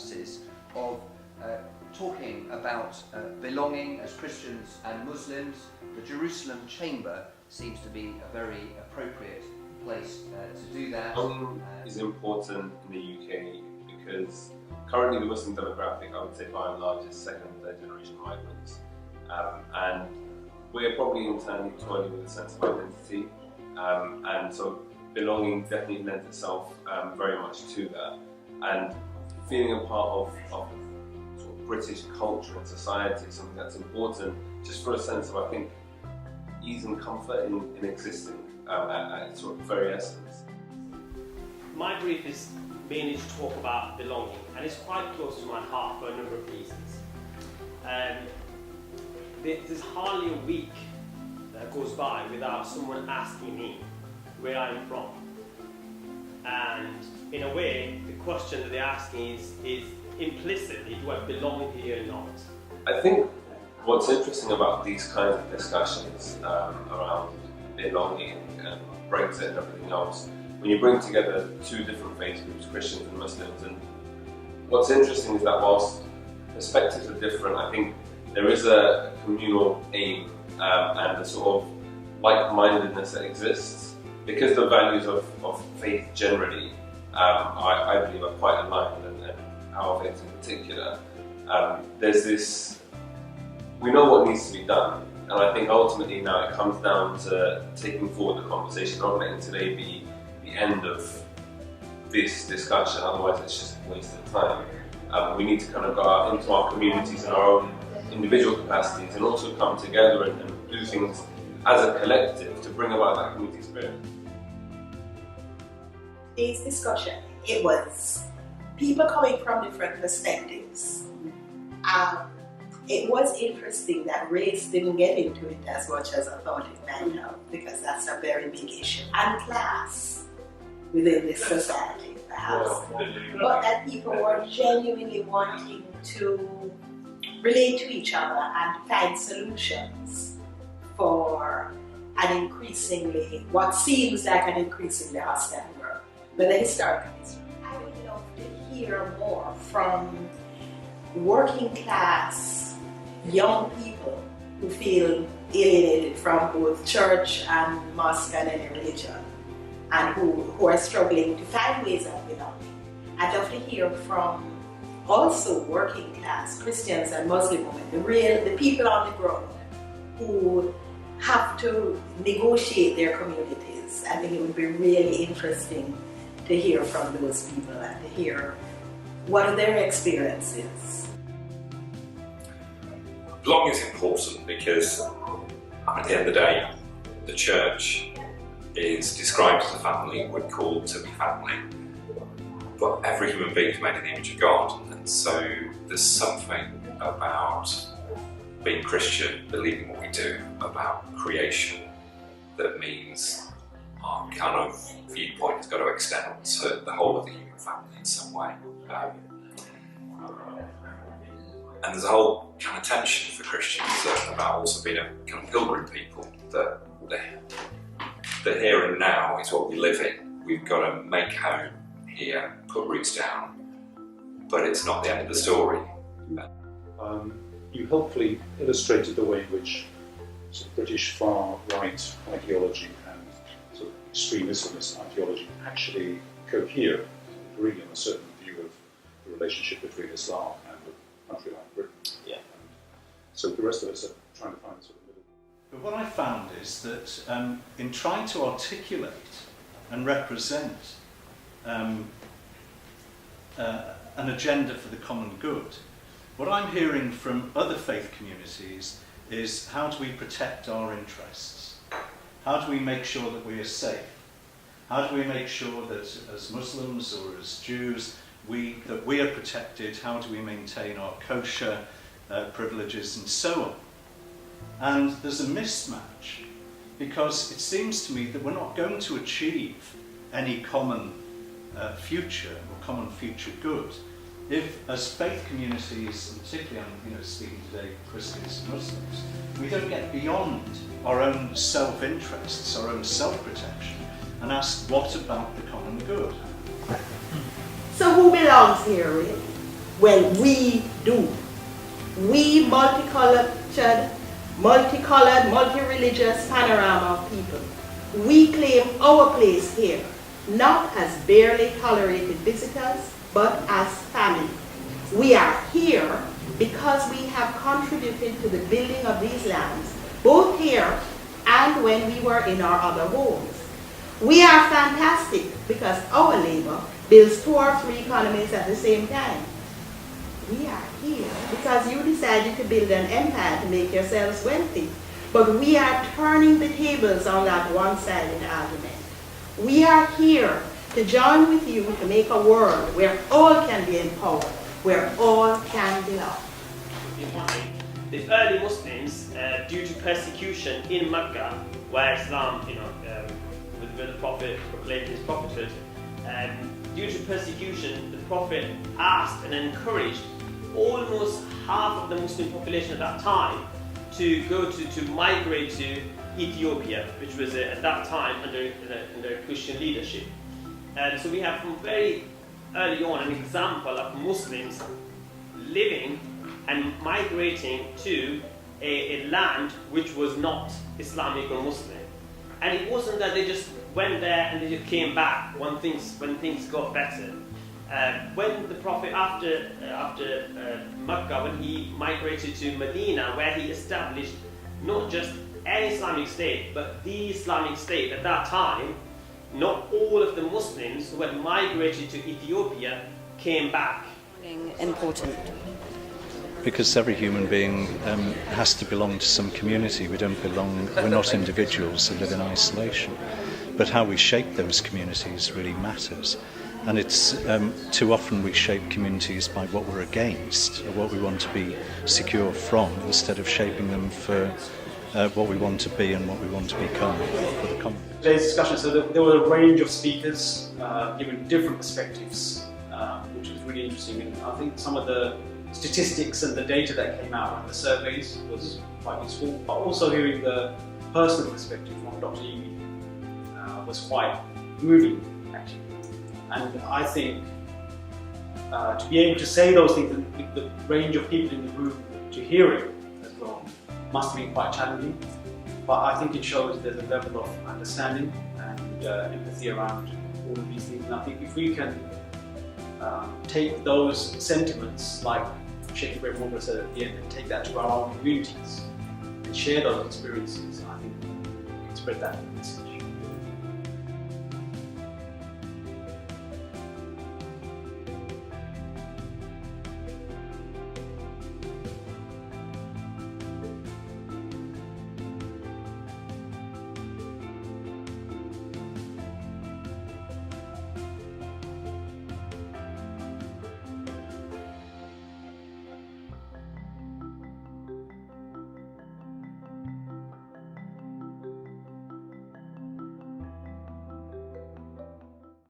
practices of talking about belonging as Christians and Muslims. The Jerusalem Chamber seems to be a very appropriate place to do that. Belonging is important in the UK because currently the Muslim demographic, I would say by and large, is second and third generation migrants. And we're probably internally toiling with a sense of identity. And so belonging definitely lends itself very much to that. And feeling a part of sort of British culture and society is something that's important, just for a sense of, I think, ease and comfort in existing at its sort of very essence. My brief is mainly to talk about belonging, and it's quite close to my heart for a number of reasons. There's hardly a week that goes by without someone asking me where I'm from. And in a way, the question that they're asking is implicitly, do I belong here or not? I think what's interesting about these kinds of discussions around belonging and Brexit and everything else, when you bring together two different faith groups, Christians and Muslims, and what's interesting is that whilst perspectives are different, I think there is a communal aim and a sort of like-mindedness that exists, because the values of faith generally, I believe, are quite aligned, and our faith in particular. There's this, we know what needs to be done, and I think ultimately now it comes down to taking forward the conversation, not letting today be the end of this discussion, otherwise it's just a waste of time. We need to kind of go out into our communities and our own individual capacities and also come together and do things as a collective to bring about that community spirit. Today's discussion, it was people coming from different perspectives. It was interesting that race didn't get into it as much as I thought it might have, because that's a very big issue. And class within this society, perhaps. But that people were genuinely wanting to relate to each other and find solutions for an increasingly, what seems like an increasingly hostile world. But the historical history, I would love to hear more from working class young people who feel alienated from both church and mosque and any religion, and who are struggling to find ways of belonging. I'd love to hear from also working class Christians and Muslim women, the people on the ground who have to negotiate their communities. I think it would be really interesting to hear from those people and to hear what are their experiences. Belonging is important because at the end of the day, the church is described as a family, we're called to be family, but every human being is made in the image of God, and so there's something about being Christian, believing what we do about creation, that means our kind of viewpoint has got to extend to the whole of the human family in some way. And there's a whole kind of tension for Christians about also being a kind of pilgrim people, that the here and now is what we live in. We've got to make home here, put roots down, but it's not the end of the story. You helpfully illustrated the way in which sort of British far-right ideology and sort of extreme Islamist ideology actually cohere, agreeing on a certain view of the relationship between Islam and a country like Britain. Yeah. So the rest of us are trying to find the sort of middle. But what I found is that in trying to articulate and represent an agenda for the common good, what I'm hearing from other faith communities is, how do we protect our interests? How do we make sure that we are safe? How do we make sure that as Muslims or as Jews, that we are protected? How do we maintain our kosher privileges and so on? And there's a mismatch, because it seems to me that we're not going to achieve any common future or common future good if, as faith communities, and particularly I'm speaking today Christians and Muslims, we don't get beyond our own self-interests, our own self-protection, and ask, what about the common good? So who belongs here, really? Well, we do. We multicolored, multi-religious panorama of people. We claim our place here, not as barely tolerated visitors, but as family. We are here because we have contributed to the building of these lands, both here and when we were in our other homes. We are fantastic because our labor builds 2 or 3 economies at the same time. We are here because you decided to build an empire to make yourselves wealthy. But we are turning the tables on that one-sided argument. We are here to join with you to make a world where all can be empowered, where all can belong. The early Muslims, due to persecution in Mecca, where Islam, where the Prophet proclaimed his prophethood, due to persecution, the Prophet asked and encouraged almost half of the Muslim population at that time to migrate to Ethiopia, which was at that time under Christian leadership. So we have from very early on an example of Muslims living and migrating to a land which was not Islamic or Muslim. And it wasn't that they just went there and they just came back when things got better. When the Prophet, after Mecca, when he migrated to Medina, where he established not just an Islamic state, but the Islamic state at that time, not all of the Muslims who had migrated to Ethiopia came back. Important. Because every human being has to belong to some community. We're not individuals who live in isolation. But how we shape those communities really matters. And it's too often we shape communities by what we're against, or what we want to be secure from, instead of shaping them for what we want to be and what we want to become for the common. Today's discussion, so there were a range of speakers giving different perspectives, which was really interesting. And I think some of the statistics and the data that came out of the surveys was quite useful, but also hearing the personal perspective from Dr. Ewing was quite moving, actually. And I think to be able to say those things and with the range of people in the room to hear it as well must have been quite challenging. But I think it shows there's a level of understanding and empathy around all of these things. And I think if we can take those sentiments, like Sheikh Ibrahim Mohammed said at the end, and take that to our own communities and share those experiences, I think we can spread that message.